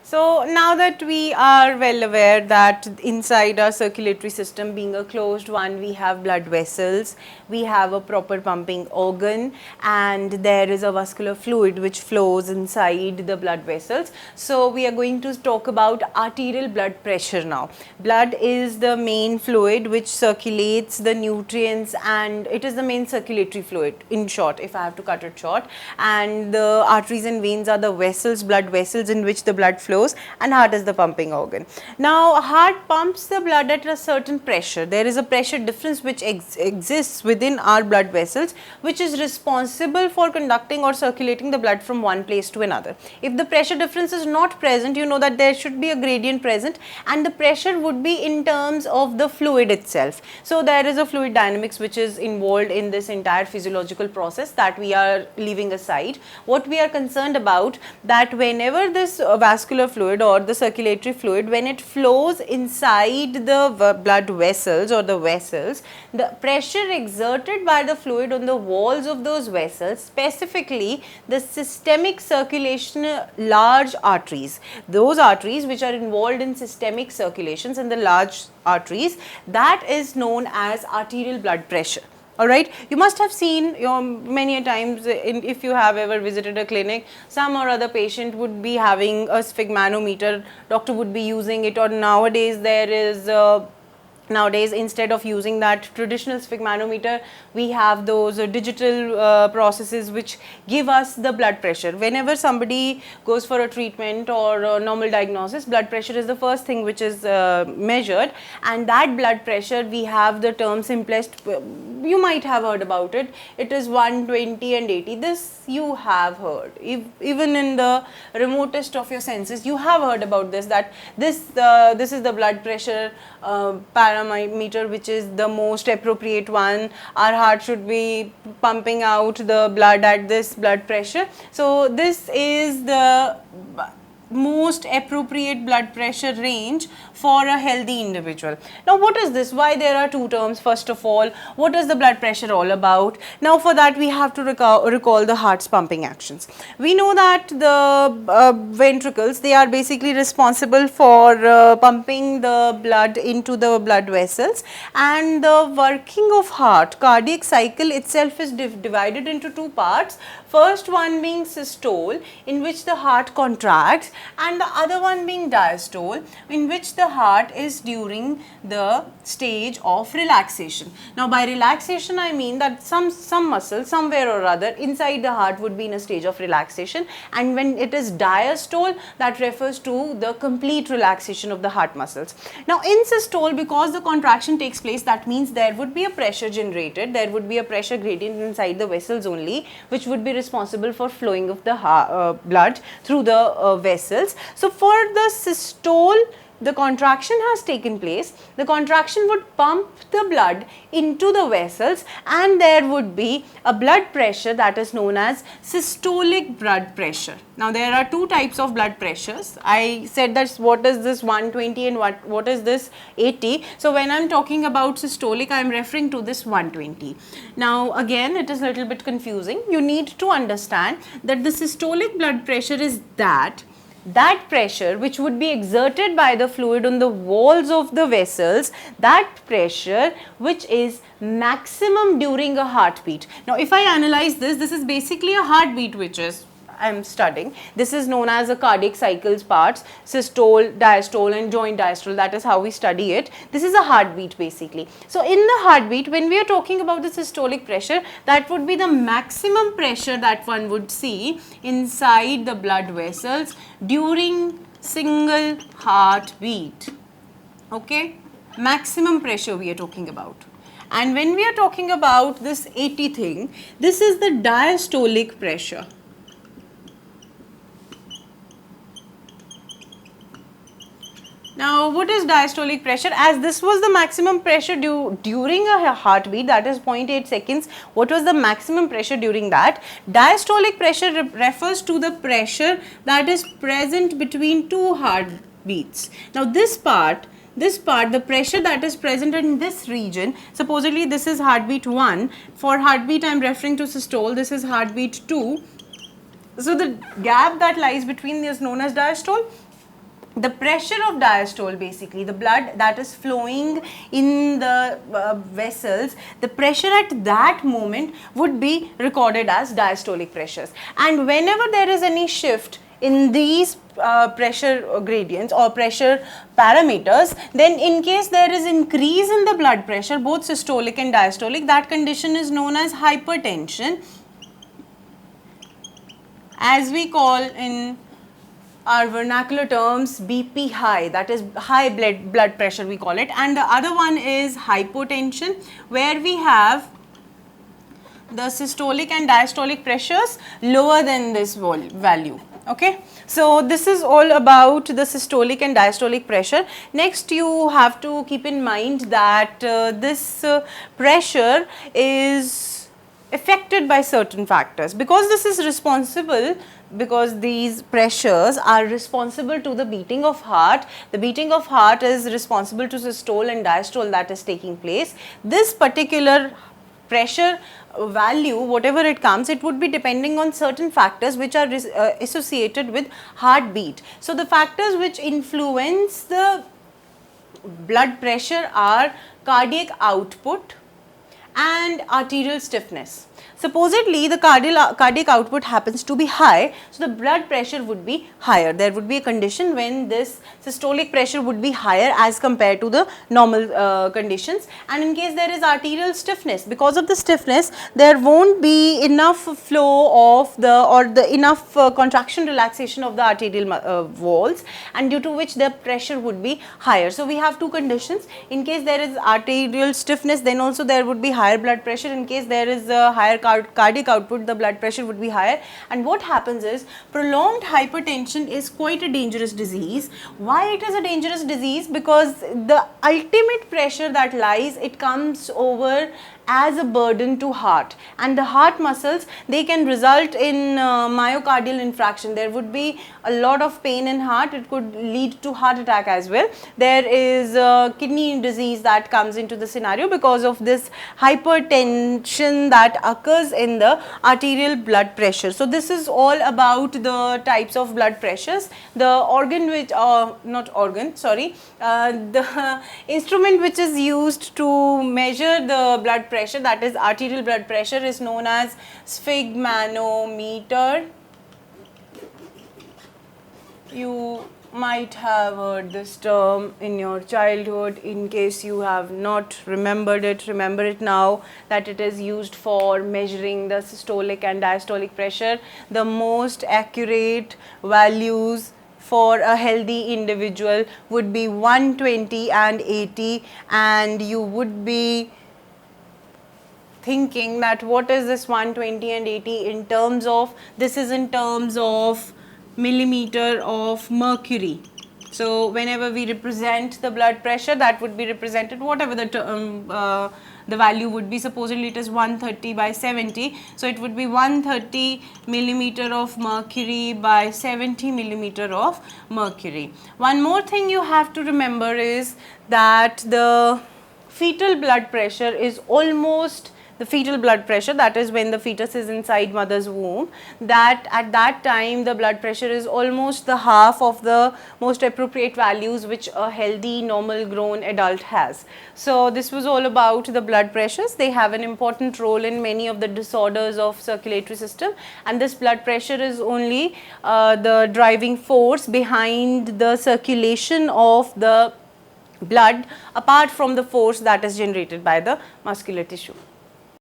So now that we are well aware that inside our circulatory system being a closed one, we have blood vessels, we have a proper pumping organ, and there is a vascular fluid which flows inside the blood vessels. So we are going to talk about arterial blood pressure now. Blood is the main fluid which circulates the nutrients, and it is the main circulatory fluid, in short, if I have to cut it short. And the arteries and veins are the vessels, blood vessels in which the blood flows, and heart is the pumping organ. Now heart pumps the blood at a certain pressure. There is a pressure difference which exists within our blood vessels, which is responsible for conducting or circulating the blood from one place to another. If the pressure difference is not present, you know that there should be a gradient present, and the pressure would be in terms of the fluid itself. So there is a fluid dynamics which is involved in this entire physiological process that we are leaving aside. What we are concerned about, that whenever this vascular fluid or the circulatory fluid, when it flows inside the blood vessels or the vessels, the pressure exerted by the fluid on the walls of those vessels, specifically the systemic circulation, large arteries, those arteries which are involved in systemic circulations and the large arteries, that is known as arterial blood pressure. Alright, you must have seen many a times if you have ever visited a clinic, some or other patient would be having a sphygmanometer, doctor would be using it, or nowadays there is nowadays instead of using that traditional sphygmanometer, we have those digital processes which give us the blood pressure. Whenever somebody goes for a treatment or a normal diagnosis, blood pressure is the first thing which is measured, and that blood pressure, we have the term simplest, you might have heard about it, it is 120 and 80. This you have heard, even in the remotest of your senses, you have heard about this, that this is the blood pressure parameter which is the most appropriate one. Our heart should be pumping out the blood at this blood pressure. So this is the most appropriate blood pressure range for a healthy individual. Now what is this? Why there are two terms? First of all, what is the blood pressure all about? Now for that we have to recall the heart's pumping actions. We know that the ventricles, they are basically responsible for pumping the blood into the blood vessels, and the working of heart, cardiac cycle itself is divided into two parts. First one being systole, in which the heart contracts, and the other one being diastole, in which the heart is during the stage of relaxation. Now by relaxation I mean that some muscle somewhere or other inside the heart would be in a stage of relaxation, and when it is diastole, that refers to the complete relaxation of the heart muscles. Now in systole, because the contraction takes place, that means there would be a pressure generated, there would be a pressure gradient inside the vessels only, which would be responsible for flowing of the blood through the vessels. So for the systole, the contraction has taken place, the contraction would pump the blood into the vessels, and there would be a blood pressure that is known as systolic blood pressure. Now there are two types of blood pressures. I said that what is this 120 and what is this 80. So when I am talking about systolic, I am referring to this 120. Now again, it is a little bit confusing. You need to understand that the systolic blood pressure is that pressure which would be exerted by the fluid on the walls of the vessels, that pressure which is maximum during a heartbeat. Now if I analyze this, this is basically a heartbeat which is I am studying. This is known as the cardiac cycles parts, systole, diastole and joint diastole. That is how we study it. This is a heartbeat basically. So in the heartbeat, when we are talking about the systolic pressure, that would be the maximum pressure that one would see inside the blood vessels during single heartbeat. Okay, maximum pressure we are talking about. And when we are talking about this 80 thing, this is the diastolic pressure. Now, what is diastolic pressure? As this was the maximum pressure during a heartbeat, that is 0.8 seconds, what was the maximum pressure during that? Diastolic pressure refers to the pressure that is present between two heartbeats. Now, this part, the pressure that is present in this region, supposedly this is heartbeat 1. For heartbeat, I am referring to systole, this is heartbeat 2. So, the gap that lies between is known as diastole. the pressure of diastole, basically the blood that is flowing in the vessels, the pressure at that moment would be recorded as diastolic pressures. And whenever there is any shift in these pressure gradients or pressure parameters, then in case there is increase in the blood pressure, both systolic and diastolic, that condition is known as hypertension, as we call in our vernacular terms BP high, that is high blood pressure we call it. And the other one is hypotension, where we have the systolic and diastolic pressures lower than this value. Okay, so this is all about the systolic and diastolic pressure. Next, you have to keep in mind that this pressure is affected by certain factors, because this is responsible, because these pressures are responsible to the beating of heart. The beating of heart is responsible to systole and diastole that is taking place. This particular pressure value, whatever it comes, it would be depending on certain factors which are associated with heartbeat. So the factors which influence the blood pressure are cardiac output and arterial stiffness. Supposedly the cardiac output happens to be high, so the blood pressure would be higher. There would be a condition when this systolic pressure would be higher as compared to the normal conditions. And in case there is arterial stiffness, because of the stiffness there won't be enough flow of the enough contraction relaxation of the arterial walls, and due to which the pressure would be higher. So we have two conditions. In case there is arterial stiffness, then also there would be higher blood pressure. In case there is a higher cardiac output, the blood pressure would be higher. And what happens is, prolonged hypertension is quite a dangerous disease. Why it is a dangerous disease? Because the ultimate pressure that lies, it comes over as a burden to heart, and the heart muscles, they can result in myocardial infarction. There would be a lot of pain in heart. It could lead to heart attack as well. There is kidney disease that comes into the scenario because of this hypertension that occurs in the arterial blood pressure. So this is all about the types of blood pressures. The organ which the instrument which is used to measure the blood pressure, that is arterial blood pressure, is known as sphygmanometer. You might have heard this term in your childhood. In case you have not remembered it, remember it now, that it is used for measuring the systolic and diastolic pressure. The most accurate values for a healthy individual would be 120 and 80, and you would be thinking that what is this 120 and 80 in terms of? This is in terms of millimeter of mercury. So whenever we represent the blood pressure, that would be represented whatever the value would be. Supposedly it is 130 by 70, so it would be 130 millimeter of mercury by 70 millimeter of mercury. One more thing you have to remember is that the fetal blood pressure is almost the fetal blood pressure, that is when the fetus is inside mother's womb, that at that time the blood pressure is almost the half of the most appropriate values which a healthy normal grown adult has. So this was all about the blood pressures. They have an important role in many of the disorders of circulatory system, and this blood pressure is only the driving force behind the circulation of the blood, apart from the force that is generated by the muscular tissue.